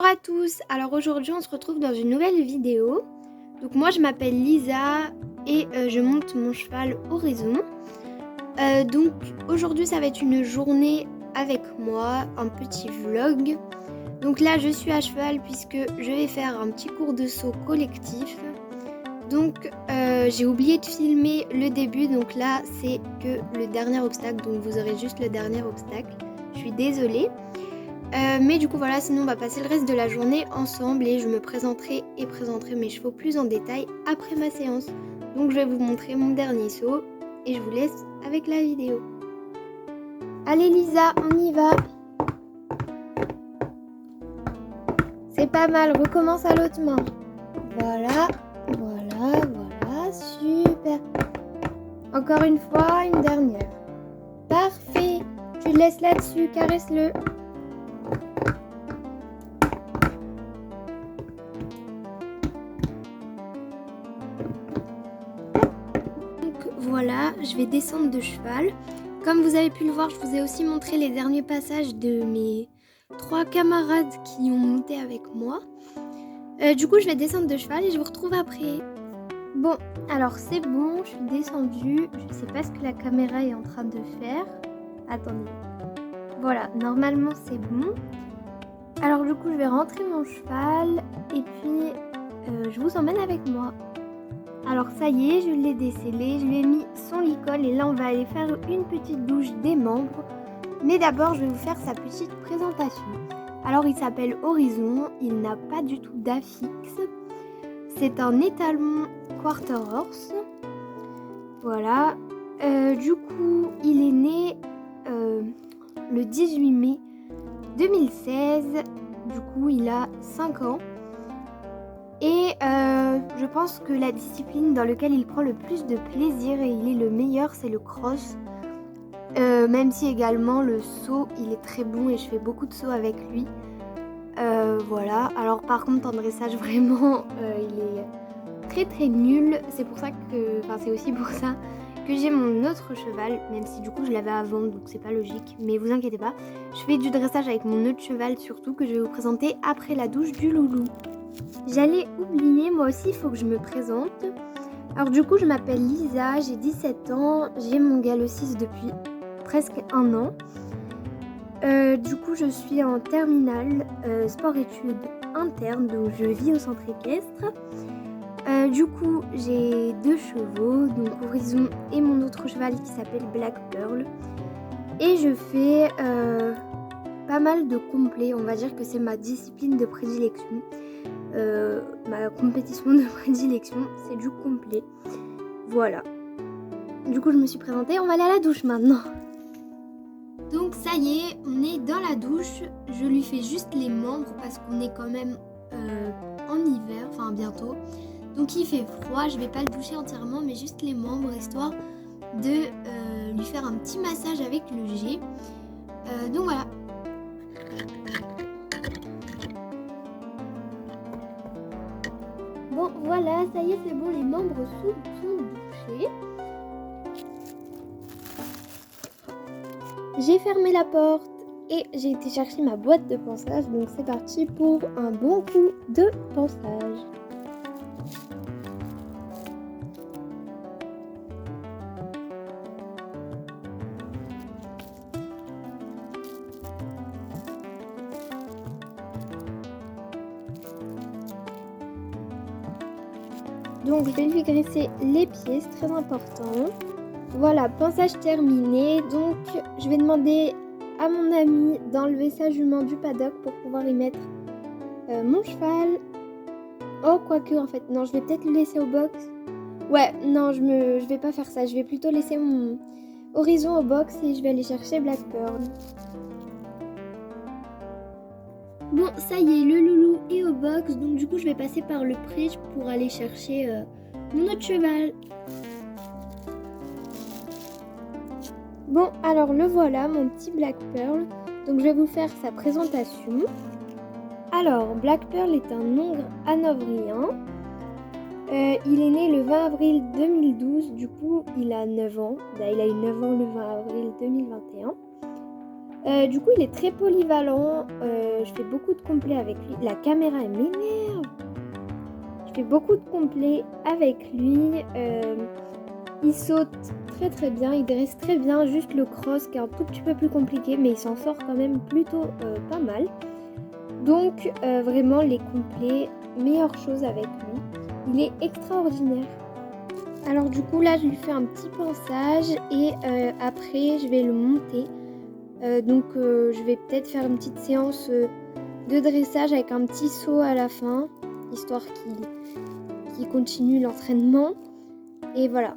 Bonjour à tous, alors aujourd'hui on se retrouve dans une nouvelle vidéo. Donc moi je m'appelle Lisa et je monte mon cheval Horizon. Donc aujourd'hui ça va être une journée avec moi, un petit vlog. Donc là je suis à cheval puisque je vais faire un petit cours de saut collectif. Donc j'ai oublié de filmer le début, donc là c'est que le dernier obstacle, donc vous aurez juste le dernier obstacle. Je suis désolée. Mais du coup voilà, sinon on va passer le reste de la journée ensemble et je me présenterai et présenterai mes chevaux plus en détail après ma séance. Donc je vais vous montrer mon dernier saut et je vous laisse avec la vidéo. Allez Lisa, on y va. C'est pas mal, recommence à l'autre main. Voilà, super. Encore une fois, une dernière. Parfait, tu le laisses là-dessus, caresse-le. Voilà, je vais descendre de cheval. Comme vous avez pu le voir, je vous ai aussi montré les derniers passages de mes 3 camarades qui ont monté avec moi. Du coup, je vais descendre de cheval et je vous retrouve après. Bon, alors c'est bon, je suis descendue. Je sais pas ce que la caméra est en train de faire. Attendez. Voilà, normalement c'est bon. Alors du coup, je vais rentrer mon cheval et puis je vous emmène avec moi. Alors ça y est, je l'ai décellé, je lui ai mis son licol et là on va aller faire une petite douche des membres. Mais d'abord je vais vous faire sa petite présentation. Alors il s'appelle Horizon, il n'a pas du tout d'affixe. C'est un étalon quarter horse. Voilà. Du coup il est né le 18 mai 2016. Du coup il a 5 ans. Et je pense que la discipline dans laquelle il prend le plus de plaisir et il est le meilleur, c'est le cross. Même si également le saut, il est très bon et je fais beaucoup de sauts avec lui. Voilà. Alors par contre en dressage vraiment, il est très très nul. C'est pour ça que, c'est aussi pour ça que j'ai mon autre cheval, même si du coup je l'avais avant, donc c'est pas logique. Mais vous inquiétez pas, je fais du dressage avec mon autre cheval surtout que je vais vous présenter après la douche du loulou. J'allais oublier, moi aussi il faut que je me présente. Alors du coup je m'appelle Lisa, j'ai 17 ans, j'ai mon galop 6 depuis presque un an. Du coup je suis en terminale sport-études interne, donc je vis au centre équestre. Du coup j'ai 2 chevaux, donc Horizon et mon autre cheval qui s'appelle Black Pearl. Et je fais pas mal de complets, on va dire que c'est ma discipline de prédilection. Ma compétition de prédilection, c'est du complet. Voilà. Du coup, je me suis présentée. On va aller à la douche maintenant. Donc, ça y est, on est dans la douche. Je lui fais juste les membres parce qu'on est quand même en hiver, enfin bientôt. Donc, il fait froid. Je vais pas le doucher entièrement, mais juste les membres, histoire de lui faire un petit massage avec le jet. Donc, voilà. Bon voilà, ça y est, c'est bon, les membres sont douchés. J'ai fermé la porte et j'ai été chercher ma boîte de pansage, donc c'est parti pour un bon coup de pansage. Donc je vais lui graisser les pieds, c'est très important. Voilà, pansage terminé. Donc je vais demander à mon ami d'enlever sa jument du paddock pour pouvoir y mettre mon cheval. Oh, quoique en fait, non, je vais peut-être le laisser au box. Ouais, non, je vais pas faire ça. Je vais plutôt laisser mon Horizon au box et je vais aller chercher Black Pearl. Bon, ça y est, le loulou est au box, donc du coup je vais passer par le pré pour aller chercher mon autre cheval. Bon, alors le voilà, mon petit Black Pearl. Donc je vais vous faire sa présentation. Alors, Black Pearl est un hongre hanovrien. Il est né le 20 avril 2012, du coup il a 9 ans. Il a eu 9 ans le 20 avril 2021. Du coup, il est très polyvalent. Je fais beaucoup de complets avec lui. La caméra, elle m'énerve. Je fais beaucoup de complets avec lui. Il saute très très bien. Il dresse très bien. Juste le cross qui est un tout petit peu plus compliqué. Mais il s'en sort quand même plutôt pas mal. Donc, vraiment, les complets, meilleure chose avec lui. Il est extraordinaire. Alors du coup, là, je lui fais un petit pansage. Et après, je vais le monter. Donc je vais peut-être faire une petite séance de dressage avec un petit saut à la fin, histoire qu'il continue l'entraînement. Et voilà.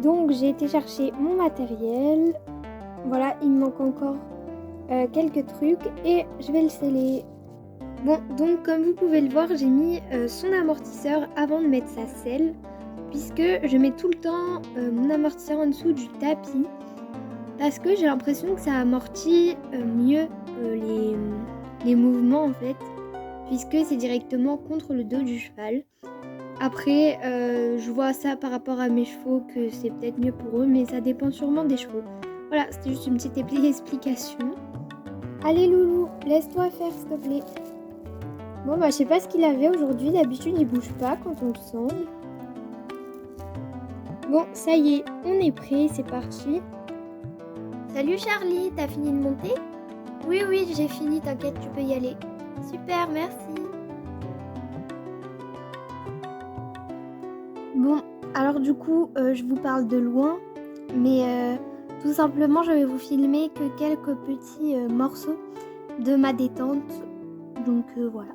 Donc j'ai été chercher mon matériel. Voilà, il me manque encore quelques trucs et je vais le sceller. Bon, donc comme vous pouvez le voir, j'ai mis son amortisseur avant de mettre sa selle, puisque je mets tout le temps mon amortisseur en dessous du tapis. Parce que j'ai l'impression que ça amortit mieux les mouvements en fait, puisque c'est directement contre le dos du cheval. Après, je vois ça par rapport à mes chevaux que c'est peut-être mieux pour eux, mais ça dépend sûrement des chevaux. Voilà, c'était juste une petite explication. Allez Loulou, laisse-toi faire s'il te plaît. Bon bah je sais pas ce qu'il avait aujourd'hui, d'habitude il bouge pas quand on le sent. Bon, ça y est, on est prêt, c'est parti. Salut Charlie, t'as fini de monter? Oui, j'ai fini, t'inquiète, tu peux y aller. Super, merci. Bon, alors du coup, je vous parle de loin, mais tout simplement, je vais vous filmer que quelques petits morceaux de ma détente. Donc voilà.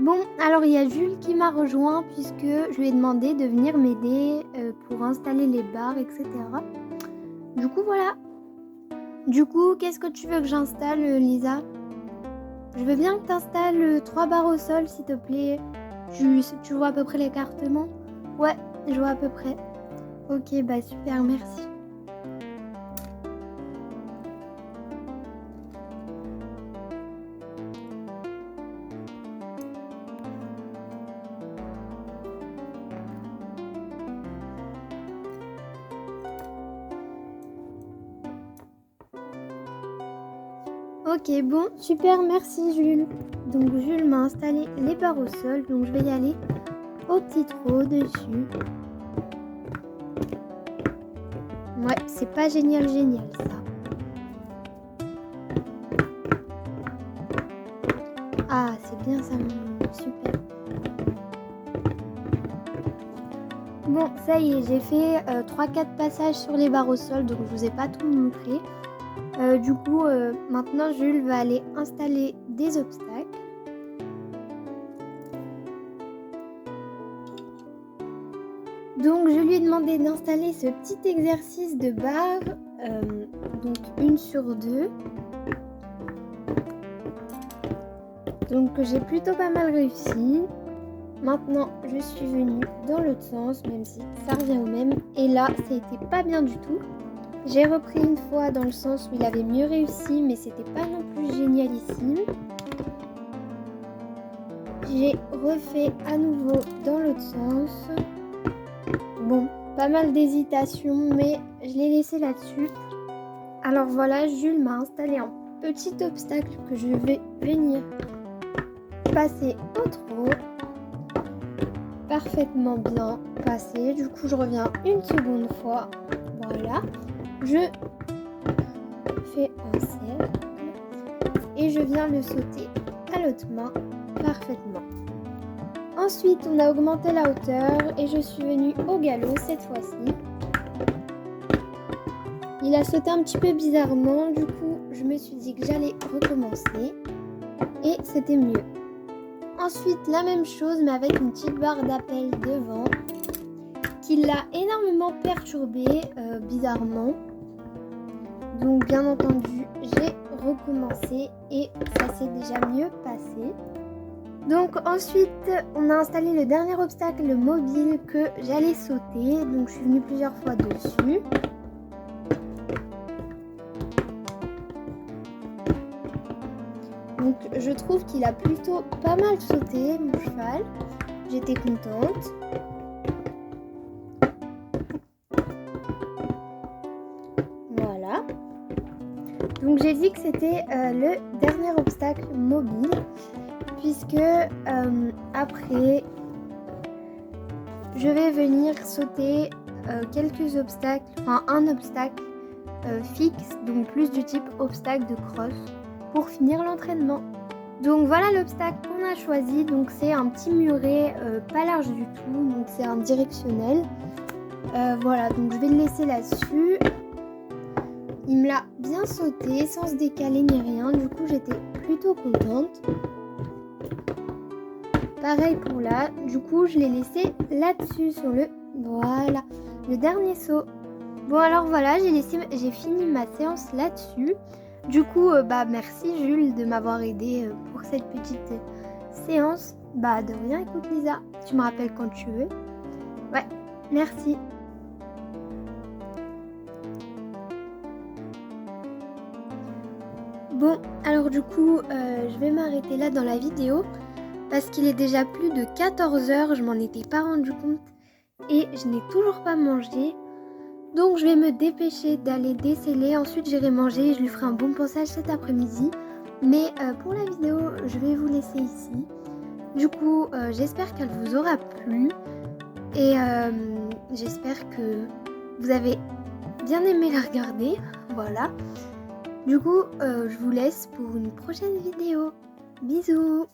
Bon, alors il y a Jules qui m'a rejoint puisque je lui ai demandé de venir m'aider pour installer les barres, etc. Du coup, voilà. Du coup, qu'est-ce que tu veux que j'installe, Lisa? Je veux bien que tu installes 3 barres au sol, s'il te plaît. Tu vois à peu près l'écartement? Ouais, je vois à peu près. Ok, bah super, merci. Ok, bon, super, merci Jules. Donc Jules m'a installé les barres au sol, donc je vais y aller au petit trot dessus. Ouais, c'est pas génial ça. Ah, c'est bien ça, super. Bon, ça y est, j'ai fait 3-4 passages sur les barres au sol, donc je vous ai pas tout montré. Du coup, maintenant Jules va aller installer des obstacles. Donc je lui ai demandé d'installer ce petit exercice de barre, donc 1 sur 2. Donc j'ai plutôt pas mal réussi. Maintenant je suis venue dans l'autre sens, même si ça revient au même. Et là, ça a été pas bien du tout. J'ai repris une fois dans le sens où il avait mieux réussi, mais c'était pas non plus génialissime. J'ai refait à nouveau dans l'autre sens. Bon, pas mal d'hésitation, mais je l'ai laissé là-dessus. Alors voilà, Jules m'a installé un petit obstacle que je vais venir passer au trot. parfaitement bien passé. Du coup, je reviens une seconde fois. Voilà. Je fais un cercle et je viens le sauter à l'autre main parfaitement. Ensuite, on a augmenté la hauteur et je suis venue au galop cette fois-ci. Il a sauté un petit peu bizarrement, du coup, je me suis dit que j'allais recommencer et c'était mieux. Ensuite, la même chose mais avec une petite barre d'appel devant qui l'a énormément perturbé bizarrement. Donc bien entendu, j'ai recommencé et ça s'est déjà mieux passé. Donc ensuite, on a installé le dernier obstacle mobile que j'allais sauter. Donc je suis venue plusieurs fois dessus. Donc je trouve qu'il a plutôt pas mal sauté, mon cheval. J'étais contente. Voilà. Donc j'ai dit que c'était le dernier obstacle mobile. Puisque après, je vais venir sauter quelques obstacles, enfin un obstacle fixe, donc plus du type obstacle de cross, pour finir l'entraînement. Donc voilà l'obstacle qu'on a choisi, donc c'est un petit muret pas large du tout, donc c'est un directionnel. Voilà, donc je vais le laisser là-dessus. Il me l'a bien sauté sans se décaler ni rien, du coup j'étais plutôt contente. Pareil pour là, du coup je l'ai laissé là-dessus sur le dernier saut. Bon alors voilà, j'ai fini ma séance là-dessus. Du coup merci Jules de m'avoir aidé pour cette petite séance. De rien, écoute Lisa, tu me rappelles quand tu veux. Ouais, merci. Bon, alors du coup, je vais m'arrêter là dans la vidéo. Parce qu'il est déjà plus de 14h, je m'en étais pas rendu compte et je n'ai toujours pas mangé. Donc je vais me dépêcher d'aller déceler, ensuite j'irai manger et je lui ferai un bon passage cet après-midi. Mais pour la vidéo, je vais vous laisser ici. Du coup, j'espère qu'elle vous aura plu et j'espère que vous avez bien aimé la regarder. Voilà. Du coup, je vous laisse pour une prochaine vidéo. Bisous!